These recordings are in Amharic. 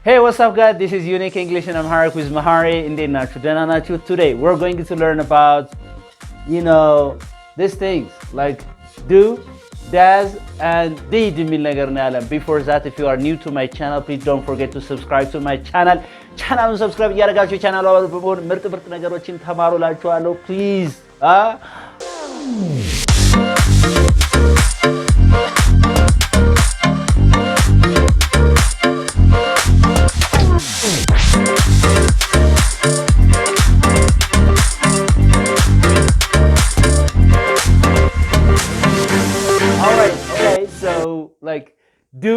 Hey, what's up guys? This is Unique English and I'm Harik with Mahari. Today we're going to learn about, these things like do, does, and did. Before that, if you are new to my channel, please don't forget to subscribe to my channel. Subscribe to channel. Please. Like do,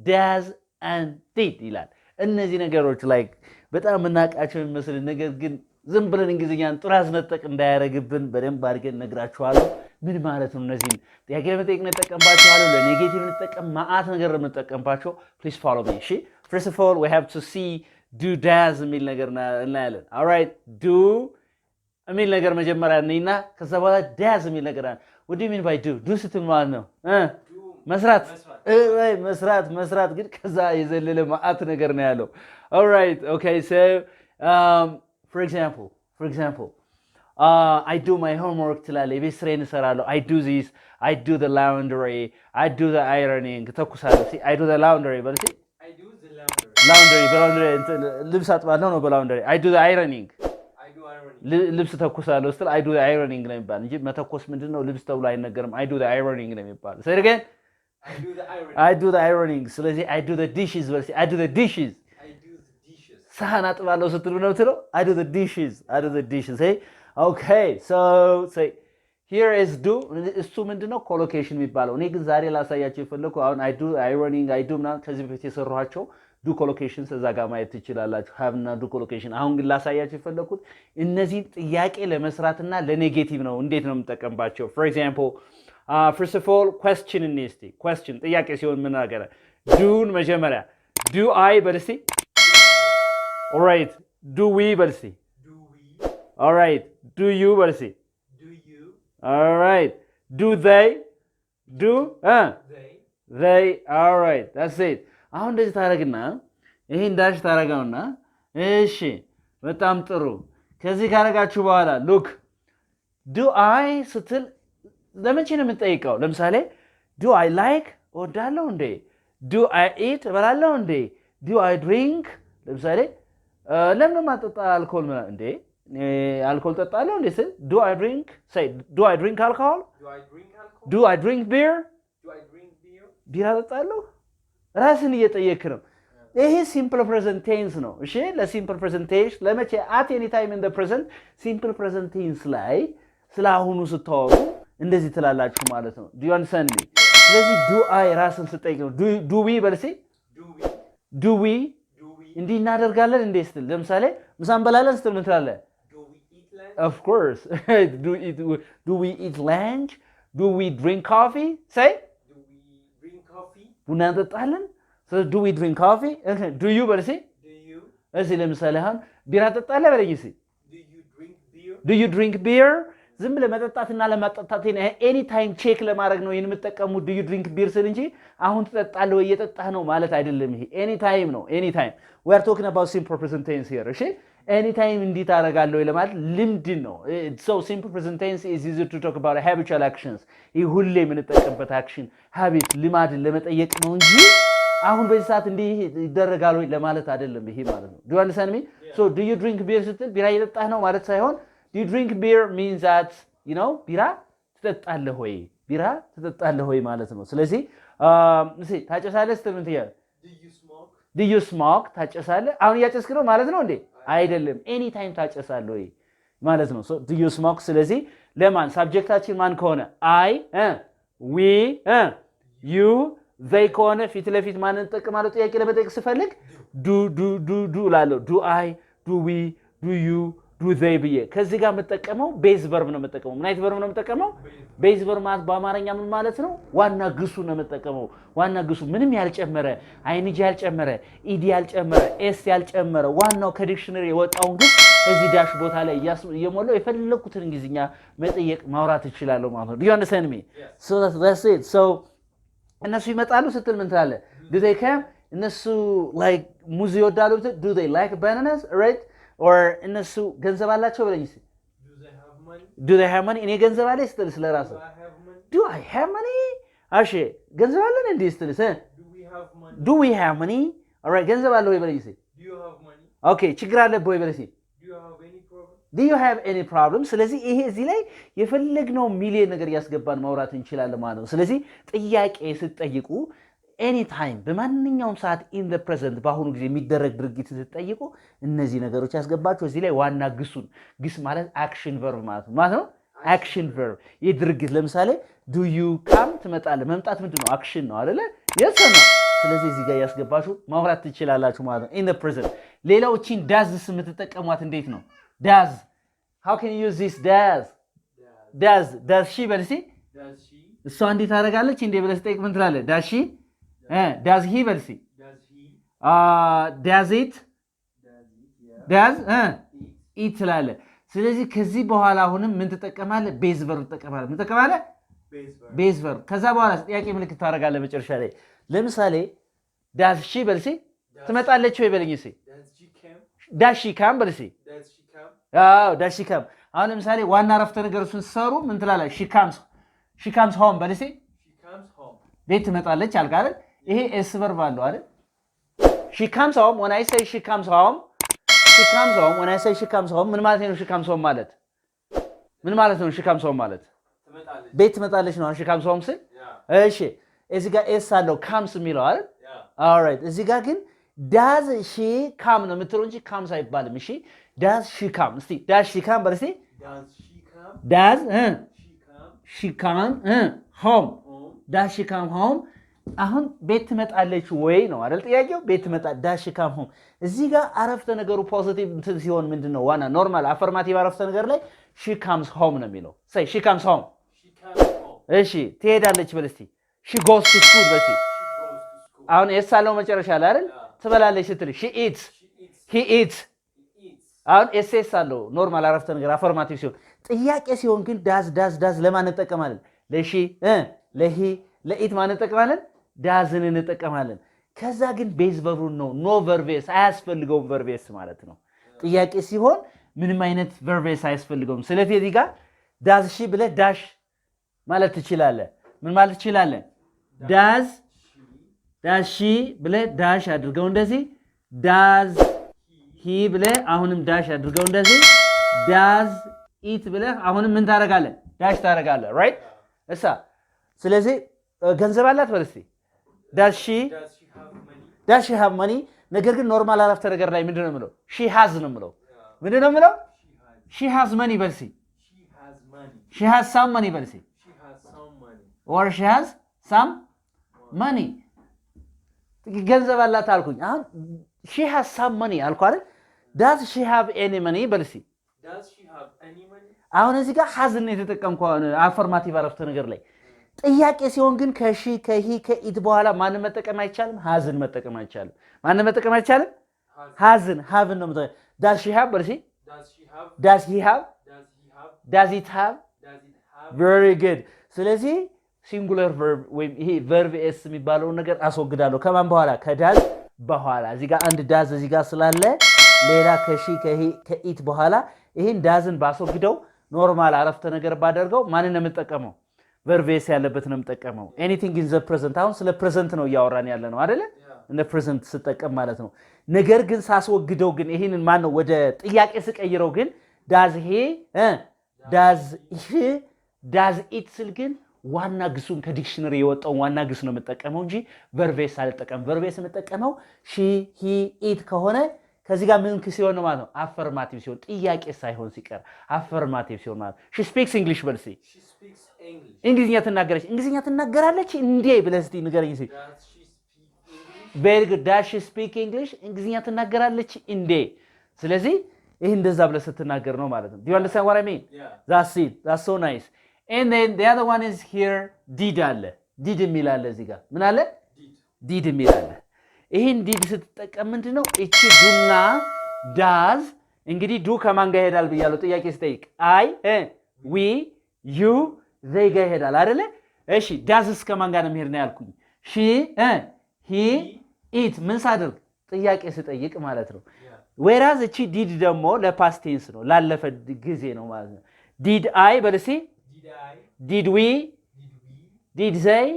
does, and did ይላል። እነዚህ ነገሮች like በጣም የምናውቃቸው የሚመስል ነገር ግን ዝም ብለን እንግሊዝኛን ጥራዝ ነጠቅ እንዳያረግብን በደንብ አድርገን ነግራችኋለሁ። ምን ማለት ነው? እነዚህን ጥያቄ ለመጠየቅ እንጠቀምባቸዋለሁ፣ ለኔጌቲቭ እንጠቀም ማአት ነገር እንጠቀምባቸው። please follow me. እሺ first of all we have to see do, does የሚል ነገር እናያለን። all right do የሚል ነገር መጀመሪያ እንይና ከዛ በኋላ does የሚል ነገር አለ። what do you mean by do? do ስትል ማለት ነው መስራት ግን ከዛ የዘለለ ማአት ነገር ነው ያለው። all right okay so for example I do my homework ትላለህ፣ የቤት ስራዬን እሰራለሁ። I do this, I do the laundry, I do the ironing ተኩሳለሁ። I do the laundry በል እስኪ I do the laundry ልብስ አጥባለሁ ነው በላውንደሪ። I do the ironing ልብስ ተኩሳለሁ ስትል I do the ironing ነው የሚባል እንጂ መተኮስ ምንድነው ልብስ ተብሎ አይነገርም። I do the ironing ነው የሚባል። say it again I do the ironing ስለዚህ I do the dishes በል እስኪ I do the dishes ሳህን አጥባለሁ ስትል ነው የምትለው I do the dishes hey okay so say here is do እሱ ምንድነው ኮሎኬሽን የሚባለው። እኔ ግን ዛሬ ላሳያችሁ የፈለኩት አሁን I do ironing I do ምናምን ከዚህ በፊት የሰራኋቸው do collocations እዛ ጋር ማየት ትችላላችሁ። have እና do collocation። አሁን ግን ላሳያችሁ የፈለኩት እነዚህ ጥያቄ ለመስራትና ለኔጌቲቭ ነው እንዴት ነው የምጠቀምባቸው። for example first of all question እንስቲ question ጥያቄ ሲሆን ምን አገረ doን መጀመሪያ do I በል እስቲ all right do we በል እስቲ all right do you በል እስቲ all right do they they all right that's it አሁን እንደዚህ ታረግና ይሄ እንዳሽ ታረጋውና እሺ በጣም ጥሩ ከዚህ ካረጋችሁ በኋላ look do I ስትል ለምን ነው የምትጠይቀው? ለምሳሌ do I like ወዳለው እንዴ do I eat በላለው እንዴ do I drink ለምሳሌ ለምን ማጠጣ አልኮል እንዴ አልኮል ጠጣለው እንዴ do I drink say do I drink alcohol do I drink beer ቢራ ጠጣለው ራስን እየጠየክ ነው። ይሄ simple present tense ነው። እሺ ለሲምፕል present tense ለመቼ at any time in the present simple present tense ላይ ስላሁኑ ስታወሩ እንደዚህ ትላላችሁ ማለት ነው። do you understand me? ስለዚህ do I ራስን ስጠይቅ ነው do we በልሲ do we እንዲህ እናደርጋለን እንዴ ስትል ለምሳሌ ምሳን በላለን ስትል ምን ትላለህ? do we eat lunch? of course do we eat lunch? do we drink coffee? say do we drink coffee? ቡና እንጠጣለን። so do we drink coffee? okay do you በልሲ do you እዚህ ለምሳሌ አሁን ቢራ ጠጣለህ በለኝ እስኪ do you drink beer? ዝም ለመጠጣትና ለማጠጣት ኤኒ ታይም ቼክ ለማድረግ ነው የምትጠቀሙ do you drink beer ስል እንጂ አሁን ትጠጣለህ ወይ እየጠጣህ ነው ማለት አይደለም። ይሄ ኤኒ ታይም ነው ኤኒ ታይም we are talking about simple present tense here እሺ ኤኒ ታይም እንዲህ ታረጋለህ ወይ ለማለት ልምድ ነው። so simple present tense is easy to talk about habitual actions ይሄ ሁሌ የምንጠቀምበት አክሽን habit ልማድ ለመጠየቅ ነው እንጂ አሁን በዚህ ሰዓት እንዲህ ይደረጋል ወይ ለማለት አይደለም ይሄ ማለት ነው። do you understand me? so do you drink beer ስትል ቢራ እየጠጣህ ነው ማለት ሳይሆን do you drink beer means that ቢራ ትጠጣለህ ወይ ማለት ነው። ስለዚህ ታጨሳለህ ስትል ምን ትያለህ? do you smoke ታጨሳለህ አሁን እያጨስክ ነው ማለት ነው እንዴ አይደለም ኤኒ ታይም ታጨሳለህ ወይ ማለት ነው። so do you smoke ስለዚህ ለማን ሳብጀክታችን ማን ከሆነ I we you they ከሆነ ፊት ለፊት ማን እንጠቀማለን ጥያቄ ለመጠየቅ ስፈልግ do ላለው do I do we do you do they ብዬ ከዚህ ጋር መጠቀመው ቤዝ ቨርብ ነው መጠቀመው። ምን አይነት ቨርብ ነው መጠቀመው? ቤዝ ቨርብ ማለት በአማርኛ ምን ማለት ነው? ዋና ግሱ ነው መጠቀመው። ዋና ግሱ ምንም ያልጨመረ አይንጂ ያልጨመረ ኢዲ ያልጨመረ ኤስ ያልጨመረ ዋናው ከዲክሽነሪ የወጣውን ግስ እዚህ ዳሽ ቦታ ላይ እየሞላው የፈለኩትን እንግሊዝኛ መጠየቅ ማውራት እችላለሁ ማለት ነው። do you understand me? so that's it so እነሱ ይመጣሉ ስትል ምን ትላለህ? do they come? እነሱ like ሙዝ ይወዳሉ do they like bananas right or እነሱ ገንዘብ አላቸው በለኝ do they have money እኔ ገንዘብ አለኝ ስትል ስለራሱ do I have money አሺ ገንዘብ አለን እንዴ ስትል do we have money all right ገንዘብ አለ ወይ በለኝ do you have money okay ችግር አለብህ ወይ በለኝ do you have any problem ስለዚህ ይሄ እዚህ ላይ የፈለግነው ሚሊዮን ነገር ያስገባን ማውራት እንችላለን ማለት ነው ስለዚህ ጥያቄ ስትጠይቁ anytime በማንኛውም ሰዓት in the present በአሁኑ ጊዜ የሚደረግ ድርጊት ስትጠይቁ እነዚህ ነገሮች ያስገባችሁ እዚህ ላይ ዋና ግስ ማለት action verb ማለት ነው action verb የድርጊት ለምሳሌ do you come ትመጣለህ መምጣት ምንድነው action ነው አይደለ yes ነው ስለዚህ እዚህ ጋር ያስገባችሁ ማውራት ትችላላችሁ ማለት ነው in the present ሌላዎችን does የምትጠቀሟት እንዴት ነው does how can you use this does she በልሲ እሷ እንዴት ታደርጋለች እንዴ ብለህ ጠይቅ ምን ትላለህ does she does he በልሲ does it does it ትላለህ ስለዚህ ከዚህ በኋላ አሁንም ምን ትጠቀማለህ ቤዝ verb ትጠቀማለህ ምን ትጠቀማለህ ቤዝ verb ከዛ በኋላ ጥያቄ ምልክት ታደርጋለህ መጨረሻ ላይ ለምሳሌ does she በልሲ ትመጣለች ወይ በለኝ እሺ does she come በልሲ does she come አሁን ለምሳሌ ዋና አረፍተ ነገር እሱን ሰሩ ምን ትላለህ she comes home በልሲ ቤት ትመጣለች አልካለ ይሄ ኤስ verb አለው አይደል she comes home when I say she comes home when I say she comes home ምን ማለት ነው she comes home ማለት ምን ማለት ነው she comes home ማለት ቤት ትመጣለች ነው she comes home ስል እሺ እዚህ ጋር ኤስ አለው comes የሚለው አይደል all right እዚህ ጋር ግን does she come ነው የምትለው እንጂ comes አይባልም እሺ does she come እስቲ does she come በርሲ does she come home does she come home አሁን ቤት ትመጣለች ወይ ነው አይደል ጥያቄው ቤት ትመጣ does she come home እዚህ ጋር አረፍተ ነገሩ ፖዚቲቭ እንትን ሲሆን ምንድነው ዋና ኖርማል አፈርማቲቭ አረፍተ ነገር ላይ she comes home ነው የሚለው say she comes home እሺ ትሄዳለች በልስቲ she goes to school በልስቲ አሁን የሳለው መጨረሻ ላይ አይደል ትበላለች ስትል she eats he eats አሁን ኤስኤስ አለው ኖርማል አረፍተ ነገር አፈርማቲቭ ሲሆን ጥያቄ ሲሆን ግን does ለማን እንጠቀማለን ለሺ ለሂ ለኢት ማን እንጠቀማለን doesን እንጠቀማለን ከዛ ግን ቤዝ verb ነው ኖ verb አያስፈልገውም verb ማለት ነው ጥያቄ ሲሆን ምንም አይነት verb አያስፈልገውም ስለዚህ እዚህ ጋር does she ብለህ dash ማለት ትችላለህ ምን ማለት ትችላለህ does she ብለህ dash አድርገው እንደዚህ does he ብለህ አሁንም dash አድርገው እንደዚህ does it ብለህ አሁንም ምን ታደርጋለህ dash ታደርጋለህ right እሳ ስለዚህ ገንዘብ አላት በልስቲ does she have money ነገር ግን ኖርማል አረፍተ ነገር ላይ ምንድነው የምለው she has ነው የምለው ምንድነው የምለው she has money በልስቲ she has some money በልስቲ or she has some money ገንዘብ አላት አልኩኝ አሁን she has some money አልኩ አይደል does she have any money በልስቲ does she have any money አሁን እዚህ ጋር has ነው የተጠቀምከው አፈርማቲቭ አረፍተ ነገር ላይ ጥያቄ ሲሆን ግን ከሺ ከሂ ከኢት በኋላ ማንን መጠቀም አይቻልም hasን መጠቀም አይቻልም ማንን መጠቀም አይቻልም hasን have ነው መጠቀም does she have በልሲ does he have does it have very good ስለዚህ ሲንጉላር verb ወይም ይሄ verb s የሚባለው ነገር አስወግዳለሁ ከማን በኋላ ከዳዝ በኋላ እዚህ ጋር አንድ ዳዝ እዚህ ጋር ስላለ ሌላ ከሺ ከሂ ከኢት በኋላ ይሄን ዳዝን ባስወግደው ኖርማል አረፍተ ነገር ባደርገው ማንን ነው የምጠቀመው verb s ያለበት ነው የምጠቀመው anything in the present አሁን ስለ present ነው ያወራን ያለ ነው አይደለ እንደ present ስጠቀም ማለት ነው ነገር ግን ሳስወግደው ግን ይሄንን ማን ነው ወደ ጥያቄ ስቀይረው ግን does he does it ስል ግን ዋና ግሱን ከዲክሽነሪ የወጣው ዋና ግስ ነው የምጠቀመው እንጂ verb s አልጠቀም verb s የምጠቀመው she he it ከሆነ ከዚህ ጋር ምን ሲሆን ነው ማለት ነው አፈርማቲቭ ሲሆን ጥያቄ ሳይሆን ሲቀር አፈርማቲቭ ሲሆን ማለት she speaks english በልሲ she speaks english እንግሊዝኛ ትናገራለች እንዴ ብለህ እስቲ ንገረኝ እስቲ very good does she speak english እንግሊዝኛ ትናገራለች እንዴ ስለዚህ ይሄ እንደዛ ብለህ ስትናገር ነው ማለት ነው do you understand what I mean that's it that's so nice and then the other one is here did አለ did የሚል አለ እዚህ ጋር ምን አለ did የሚል አለ ይሄን did ስትጠቀም ምንድነው እቺ ዱና does እንግዲህ ዱ ከማን ጋር ይሄዳል ብያለሁ ጥያቄ ስጠይቅ I we you they ጋር ይሄዳል አይደለ እሺ does ከማን ጋር ነው የሚሄድ ነው ያልኩኝ she he eat ምን ሳደርግ ጥያቄ ስጠይቅ ማለት ነው whereas እቺ did ደግሞ ለpast tense ነው ላለፈ ጊዜ ነው ማለት ነው did I በለሲ did we did they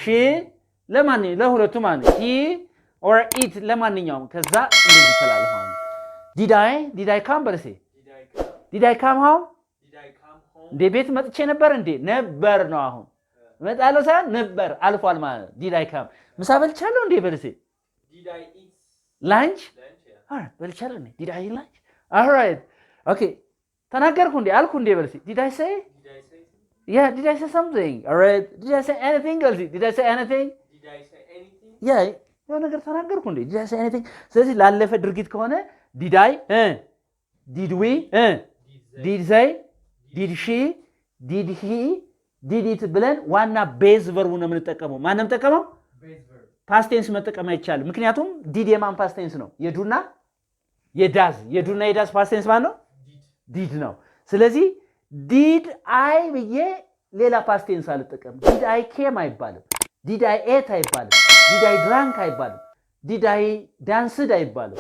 she ለማን ለሁለቱም ማለት he or it ለማንኛውም ከዛ እንደዚህ ተላልፈው ማለት did I come በለሲ did I come home እንደ ቤት መጥቼ ነበር እንዴ ነበር ነው አሁን መጣለው ሳይሆን ነበር አልፏል ማለት did I come ምሳ በልቻለሁ እንዴ በለሲ did I eat lunch alright በልቻለሁ እንዴ did I eat lunch alright okay ተናገርኩ እንዴ አልኩ እንዴ በለሲ did I say yeah did I say something alright did I say anything በለሲ did I say anything yeah የሆነ ነገር ተናገርኩ እንዴ did I say anything ስለዚህ ላለፈ ድርጊት ከሆነ did I did we did they did she did he did it ብለን ዋና ቤዝ ቨርቡ ነው የምንጠቀመው ማንንም ተጠቀመው ቤዝ ቨርብ ፓስት ቴንስ መጠቀም አይቻልም ምክንያቱም did የማን ፓስት ቴንስ ነው የዱና የዳዝ ፓስት ቴንስ ማለት ነው did ነው ስለዚህ did I ብዬ ሌላ ፓስት ቴንስ አልጠቀም did I came አይባልም did I ate አይባልም did I drank አይባልም did I danced አይባልም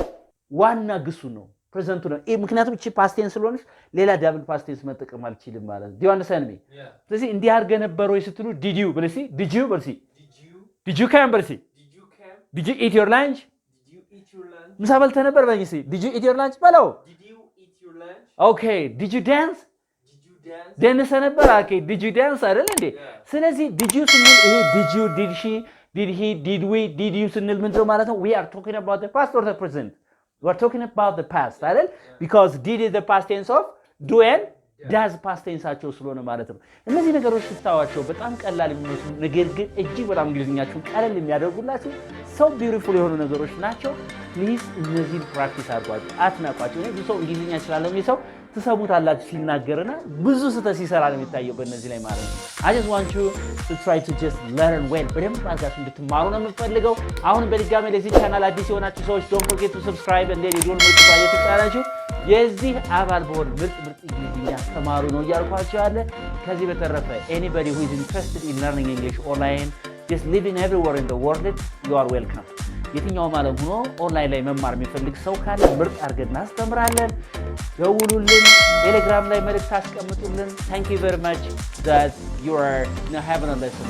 ዋና ግሱ ነው present ነው ምክንያቱም እቺ past tense ስለሆነች ሌላ double past tense መጠቀም አልችልም ማለት do you understand me ስለዚህ እንዲህ አድርገ ነበር ወይ ስትሉ did you በለሲ did you come በለሲ did you eat your lunch ምሳ በልተህ ነበር በለሲ did you eat your lunch በለው okay did you dance dance ነበር okay did you dance አይደል እንዴ ስለዚህ did you ስንል ይሄ did you did she did he did we did you ስንል ምንድነው ማለት ነው we are talking about the past or the present we're talking about the past አይደል because did is the past tense of do and does past tense አቸው ስለሆነ ማለት ነው እነዚህ ነገሮች ስታዋቸው በጣም ቀላል የሚመስሉ ነገር ግን እጅግ በጣም እንግሊዝኛችሁን ቀለል የሚያደርጉላችሁ so beautiful የሆኑ ነገሮች ናቸው please እነዚህን practice አድርጓቸው አትናቋቸው ነው ብዙ እንግሊዝኛ ይችላል የሚሰው ተሰሙታላችሁ ሲናገርና ብዙ ስህተት ሲሰራ ነው የሚታየው በእነዚህ ላይ ማለት ነው I just want you to try to just learn well በደንብ አድርጋችሁ እንድትማሩ ነው የምፈልገው አሁን በድጋሚ ለዚህ ቻናል አዲስ የሆናችሁ ሰዎች don't forget to subscribe and then you'll notify የተጫናችሁ የዚህ አባል በሆን ምርጥ እንግሊዝኛ ተማሩ ነው ያልኳችሁ ያለ ከዚህ በተረፈ anybody who is interested in learning English online just living everywhere in the world you are welcome የትኛውም ዓለም ሆኖ ኦንላይን ላይ መማር የሚፈልግ ሰው ካለ ምርጥ አድርገን እናስተምራለን ደውሉልን ቴሌግራም ላይ መልእክት አስቀምጡልን thank you very much that you are having a lesson